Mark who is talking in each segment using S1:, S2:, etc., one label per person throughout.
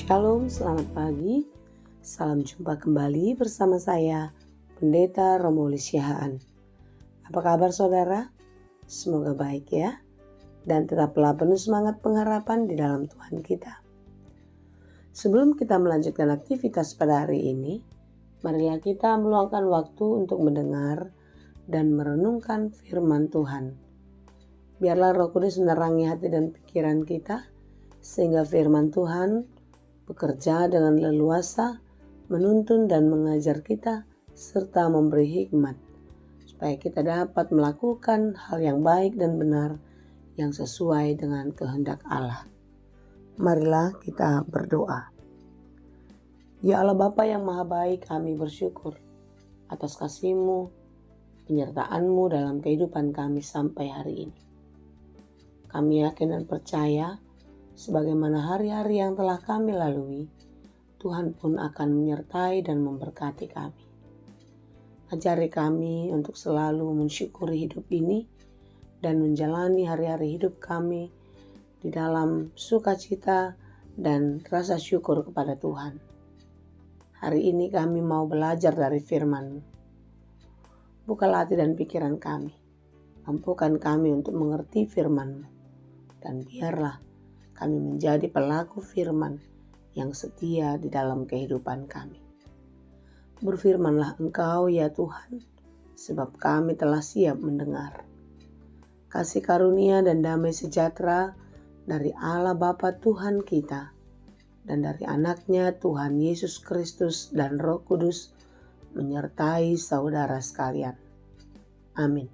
S1: Shalom, selamat pagi. Salam jumpa kembali bersama saya, Pendeta Romo Lisyahaan. Apa kabar saudara? Semoga baik ya. Dan tetaplah penuh semangat pengharapan di dalam Tuhan kita. Sebelum kita melanjutkan aktivitas pada hari ini, marilah kita meluangkan waktu untuk mendengar dan merenungkan firman Tuhan. Biarlah Roh Kudus menerangi hati dan pikiran kita, sehingga firman Tuhan bekerja dengan leluasa, menuntun dan mengajar kita, serta memberi hikmat, supaya kita dapat melakukan hal yang baik dan benar yang sesuai dengan kehendak Allah. Marilah kita berdoa. Ya Allah Bapa yang Maha Baik, kami bersyukur atas kasih-Mu, penyertaan-Mu dalam kehidupan kami sampai hari ini. Kami yakin dan percaya, sebagaimana hari-hari yang telah kami lalui, Tuhan pun akan menyertai dan memberkati kami. Ajari kami untuk selalu mensyukuri hidup ini dan menjalani hari-hari hidup kami di dalam sukacita dan rasa syukur kepada Tuhan. Hari ini kami mau belajar dari firman-Mu. Bukalah hati dan pikiran kami. Mampukan kami untuk mengerti firman-Mu. Dan biarlah kami menjadi pelaku firman yang setia di dalam kehidupan kami. Berfirmanlah Engkau ya Tuhan, sebab kami telah siap mendengar. Kasih karunia dan damai sejahtera dari Allah Bapa Tuhan kita, dan dari anaknya Tuhan Yesus Kristus dan Roh Kudus, menyertai saudara sekalian. Amin.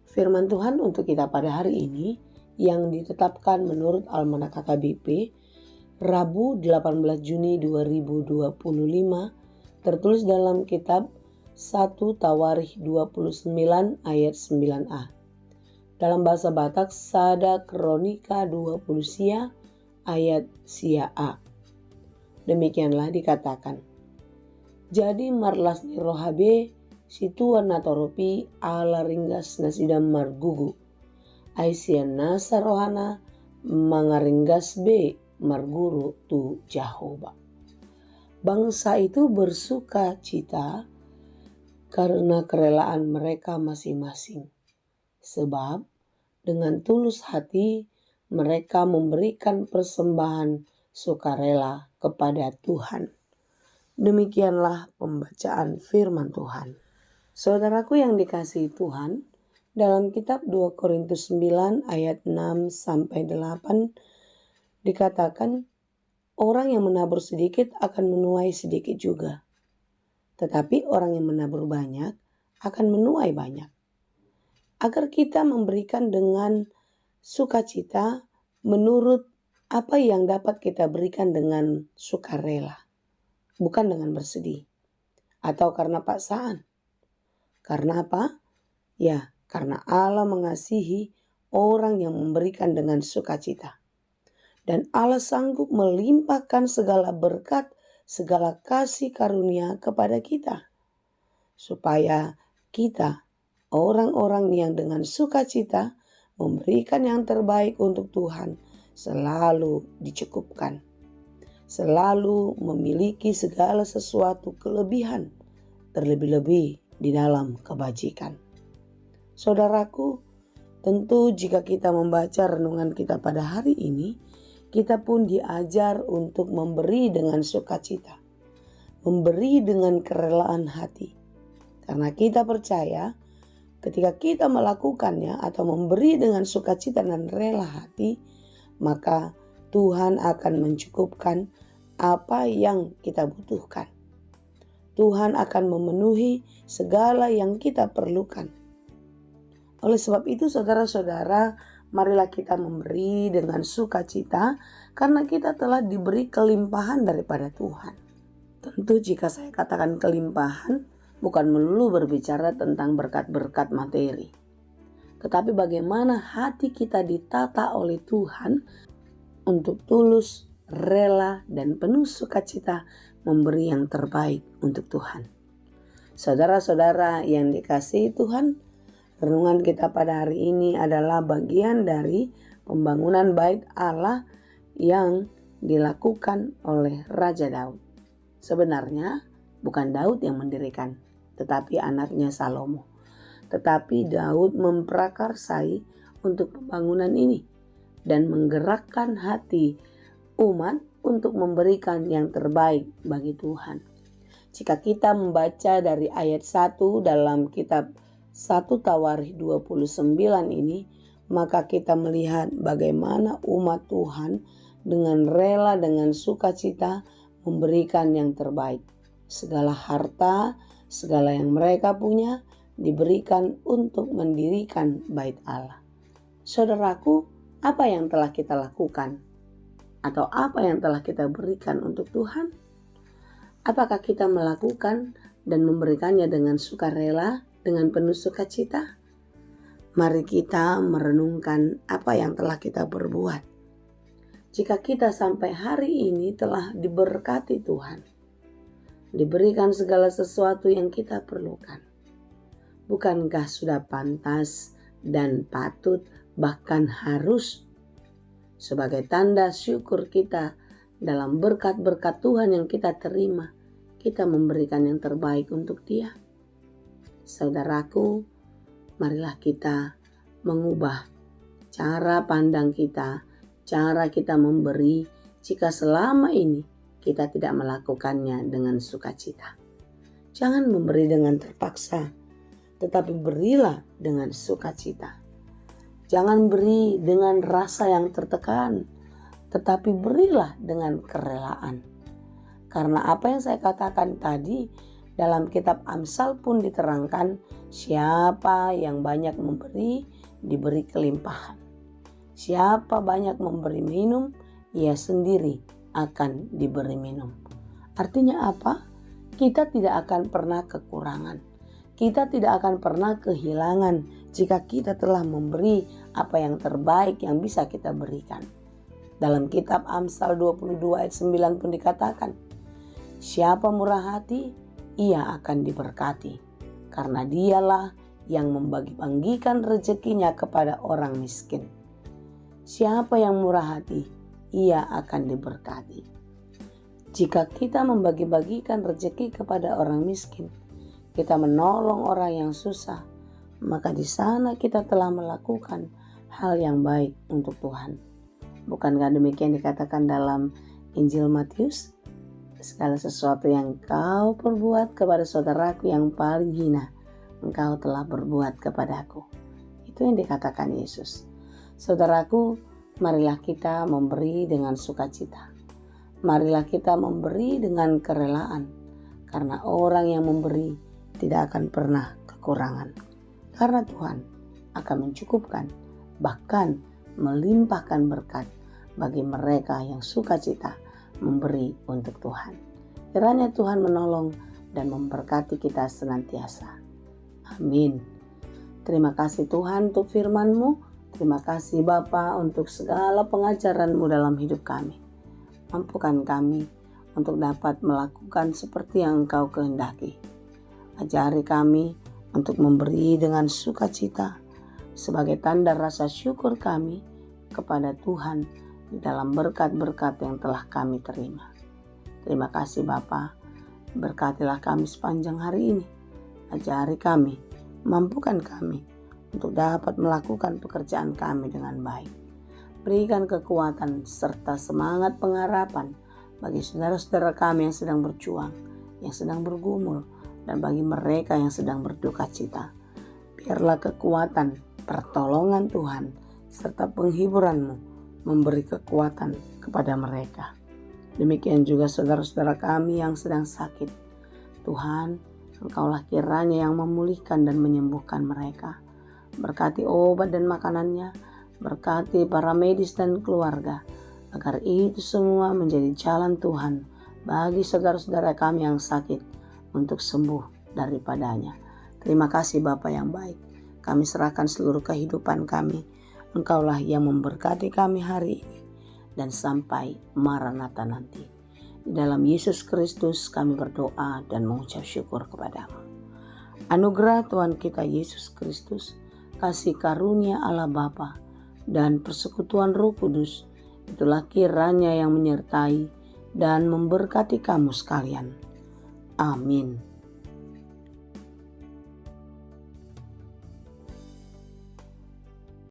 S1: Firman Tuhan untuk kita pada hari ini, yang ditetapkan menurut Almanak KKBP Rabu 18 Juni 2025 tertulis dalam kitab 1 Tawarikh 29 ayat 9a. Dalam bahasa Batak Sada Kronika 20 sia ayat sia a. Demikianlah dikatakan. Jadi marlasni rohabe situan natoropi ala ringgas nasidam margugu. Aisian nasa rohana mangaringgas be marguru tu Jahoba. Bangsa itu bersuka cita karena kerelaan mereka masing-masing. Sebab dengan tulus hati mereka memberikan persembahan sukarela kepada Tuhan. Demikianlah pembacaan firman Tuhan. Saudaraku yang dikasihi Tuhan, dalam kitab 2 Korintus 9 ayat 6-8 dikatakan, orang yang menabur sedikit akan menuai sedikit juga. Tetapi orang yang menabur banyak akan menuai banyak. Agar kita memberikan dengan sukacita menurut apa yang dapat kita berikan dengan sukarela. Bukan dengan bersedih. Atau karena paksaan. Karena apa? Ya, karena Allah mengasihi orang yang memberikan dengan sukacita. Dan Allah sanggup melimpahkan segala berkat, segala kasih karunia kepada kita. Supaya kita, orang-orang yang dengan sukacita, memberikan yang terbaik untuk Tuhan, selalu dicukupkan. Selalu memiliki segala sesuatu kelebihan, terlebih-lebih di dalam kebajikan. Saudaraku, tentu jika kita membaca renungan kita pada hari ini, kita pun diajar untuk memberi dengan sukacita, memberi dengan kerelaan hati. Karena kita percaya ketika kita melakukannya atau memberi dengan sukacita dan rela hati, maka Tuhan akan mencukupkan apa yang kita butuhkan. Tuhan akan memenuhi segala yang kita perlukan. Oleh sebab itu saudara-saudara, marilah kita memberi dengan sukacita karena kita telah diberi kelimpahan daripada Tuhan. Tentu jika saya katakan kelimpahan, bukan melulu berbicara tentang berkat-berkat materi. Tetapi bagaimana hati kita ditata oleh Tuhan untuk tulus, rela, dan penuh sukacita memberi yang terbaik untuk Tuhan. Saudara-saudara yang dikasihi Tuhan, renungan kita pada hari ini adalah bagian dari pembangunan bait Allah yang dilakukan oleh Raja Daud. Sebenarnya bukan Daud yang mendirikan, tetapi anaknya Salomo. Tetapi Daud memprakarsai untuk pembangunan ini dan menggerakkan hati umat untuk memberikan yang terbaik bagi Tuhan. Jika kita membaca dari ayat 1 dalam kitab 1 Tawarikh 29 ini, maka kita melihat bagaimana umat Tuhan dengan rela, dengan sukacita memberikan yang terbaik. Segala harta, segala yang mereka punya diberikan untuk mendirikan bait Allah. Saudaraku, apa yang telah kita lakukan? Atau apa yang telah kita berikan untuk Tuhan? Apakah kita melakukan dan memberikannya dengan sukarela, dengan penuh sukacita? Mari kita merenungkan apa yang telah kita perbuat. Jika kita sampai hari ini telah diberkati Tuhan, diberikan segala sesuatu yang kita perlukan, bukankah sudah pantas dan patut, bahkan harus, sebagai tanda syukur kita dalam berkat-berkat Tuhan yang kita terima, kita memberikan yang terbaik untuk Dia? Saudaraku, marilah kita mengubah cara pandang kita, cara kita memberi, jika selama ini kita tidak melakukannya dengan sukacita. Jangan memberi dengan terpaksa, tetapi berilah dengan sukacita. Jangan beri dengan rasa yang tertekan, tetapi berilah dengan kerelaan. Karena apa yang saya katakan tadi, dalam kitab Amsal pun diterangkan, siapa yang banyak memberi, diberi kelimpahan. Siapa banyak memberi minum, ia sendiri akan diberi minum. Artinya apa? Kita tidak akan pernah kekurangan. Kita tidak akan pernah kehilangan jika kita telah memberi apa yang terbaik yang bisa kita berikan. Dalam kitab Amsal 22 ayat 9 pun dikatakan, siapa murah hati, ia akan diberkati, karena dialah yang membagi-bagikan rezekinya kepada orang miskin. Siapa yang murah hati, ia akan diberkati. Jika kita membagi-bagikan rezeki kepada orang miskin, kita menolong orang yang susah, maka di sana kita telah melakukan hal yang baik untuk Tuhan. Bukankah demikian dikatakan dalam Injil Matius? Segala sesuatu yang kau perbuat kepada saudaraku yang paling hina, engkau telah berbuat kepadaku. Itu yang dikatakan Yesus. Saudaraku, marilah kita memberi dengan sukacita. Marilah kita memberi dengan kerelaan, karena orang yang memberi tidak akan pernah kekurangan. Karena Tuhan akan mencukupkan, bahkan melimpahkan berkat bagi mereka yang sukacita memberi untuk Tuhan. Kiranya Tuhan menolong dan memberkati kita senantiasa. Amin. Terima kasih Tuhan untuk firman-Mu. Terima kasih Bapa untuk segala pengajaran-Mu dalam hidup kami. Mampukan kami untuk dapat melakukan seperti yang Engkau kehendaki. Ajari kami untuk memberi dengan sukacita sebagai tanda rasa syukur kami kepada Tuhan di dalam berkat-berkat yang telah kami terima. Terima kasih Bapa, berkatilah kami sepanjang hari ini. Ajari kami, mampukan kami untuk dapat melakukan pekerjaan kami dengan baik. Berikan kekuatan serta semangat pengharapan bagi saudara-saudara kami yang sedang berjuang, yang sedang bergumul, dan bagi mereka yang sedang berduka cita. Biarlah kekuatan, pertolongan Tuhan, serta penghiburan-Mu memberi kekuatan kepada mereka. Demikian juga saudara-saudara kami yang sedang sakit. Tuhan, Engkaulah kiranya yang memulihkan dan menyembuhkan mereka. Berkati obat dan makanannya, berkati para medis dan keluarga, agar itu semua menjadi jalan Tuhan bagi saudara-saudara kami yang sakit untuk sembuh daripadanya. Terima kasih Bapa yang baik. Kami serahkan seluruh kehidupan kami. Engkaulah yang memberkati kami hari ini dan sampai Maranatha nanti. Di dalam Yesus Kristus kami berdoa dan mengucap syukur kepadamu. Anugerah Tuhan kita Yesus Kristus, kasih karunia Allah Bapa, dan persekutuan Roh Kudus itulah kiranya yang menyertai dan memberkati kamu sekalian. Amin.